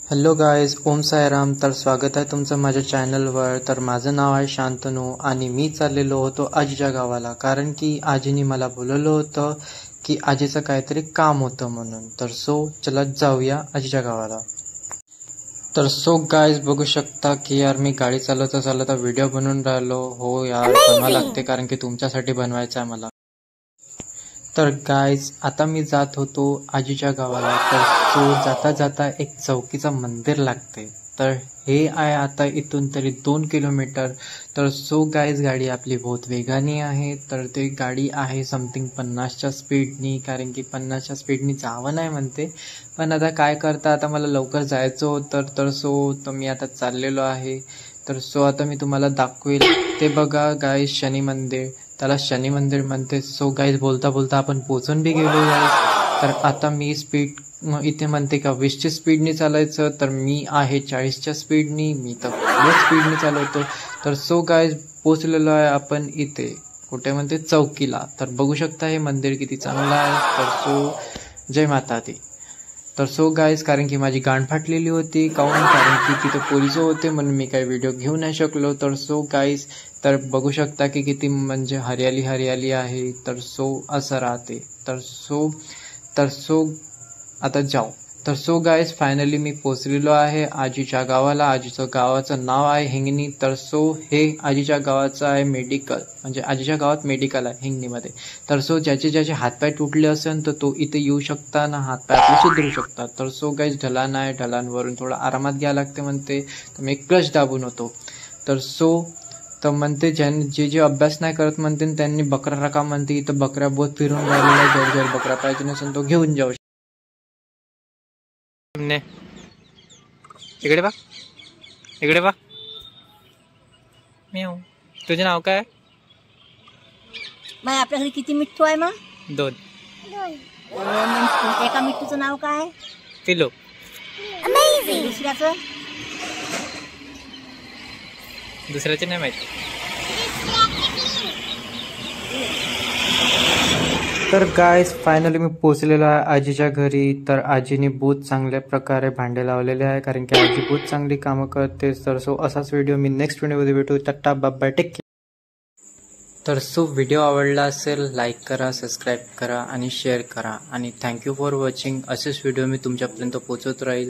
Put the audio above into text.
Hello guys, Om Sairam. तर स्वागत आहे तुमचं माझ्या चॅनलवर. तर माझं नाव आहे शांतनू आणि मी चाललेलो होतो आजीच्या गावाला, कारण की आजीने मला बोलवलं होतं की आजीचं काहीतरी काम होतं म्हणून. तर चलत जाऊया आजीच्या गावाला. तर गाईज बघू शकता की यार मी गाडी चालवता चालवता व्हिडिओ बनवून राहिलो. हो यार, बनवा लागते कारण की तुमच्यासाठी बनवायचं आहे मला. तर गाईज आता मी जात होतो आजीच्या गावाला. तर जाता जाता एक चौकीचं मंदिर लागते. तर हे आहे आता इथून तरी 2 किलोमीटर. तर गाईज गाडी आपली बहुत वेगाने आहे. तर ते गाडी आहे समथिंग 50च्या स्पीडनी, कारण की 50च्या स्पीडनी जावं नाही म्हणते. पण आता काय करता, आता मला लवकर जायचं होतं. तर मी आता चाललेलो आहे. तर आता मी तुम्हाला दाखवेल. ते बघा गाईज, शनी मंदिर, त्याला शनी मंदिर म्हणते. गाईज बोलता बोलता आपण पोचून बी गेलो गाईज. तर आता मी स्पीड इथे म्हणते का 20च्या स्पीडनी चालायचं, तर मी आहे 40च्या स्पीडनी. मी तर स्पीडनी चालवतो. तर गाईज पोचलेलो आहे आपण इथे, कुठे म्हणते चौकीला. तर बघू शकता हे मंदिर किती चांगलं आहे. तर जय माता दी. तर गाईज, कारण की माझी गांड फाटलेली होती, कारण की तिथे पोलिस होते म्हणून मी काही व्हिडिओ घेऊ नाही शकलो. तर गाईज, तर बघू शकता की किती म्हणजे हरियाली आहे. तर असं राहते. तर आता जाऊ. तर गाईज फायनली मी पोचलेलो आहे आजीच्या गावाला. आजीचं गावाचं नाव आहे हिंगणी. तर हे आजीच्या गावाचं आहे मेडिकल, म्हणजे आजीच्या गावात मेडिकल आहे हिंगणीमध्ये. तर ज्याचे हातपाय तुटले असेल तर तो इथे येऊ शकता ना, हातपाय आपले सुधरू शकतात. तर गाईज ढलान आहे, ढलानवरून थोडं आरामात घ्यायला लागते म्हणते. तर मी क्लच दाबून होतो. तर म्हणते जे अभ्यास नाही करत म्हणते त्यांनी बकरा राखा म्हणते. इथं बकऱ्या बहुत फिरून राहिलेल्या, जर बकरा पाहिजे नसेल तो घेऊन जाऊ. इकडे बा म्याऊ. तुझे नाव काय? मग आपल्या घरी किती मिठ्ठू आहे? मग 2. एका मिठ्ठूचं नाव काय? पिलो. दुसऱ्याचे नाही माहिती. तर गाईज फायनली मी पोचलेलो आहे आजीच्या घरी. तर आजीने बहुत चांगल्या प्रकारे भांडे लावलेले आहे, कारण की आजी बहुत चांगली कामं करते. तर असाच व्हिडिओ मी नेक्स्ट व्हिडिओमध्ये भेटू. Tata bye, take care. तर व्हिडिओ आवडला असेल लाईक करा, सबस्क्राईब करा आणि शेअर करा. आणि थँक्यू फॉर वॉचिंग. असेच व्हिडिओ मी तुमच्यापर्यंत पोहोचवत राहील.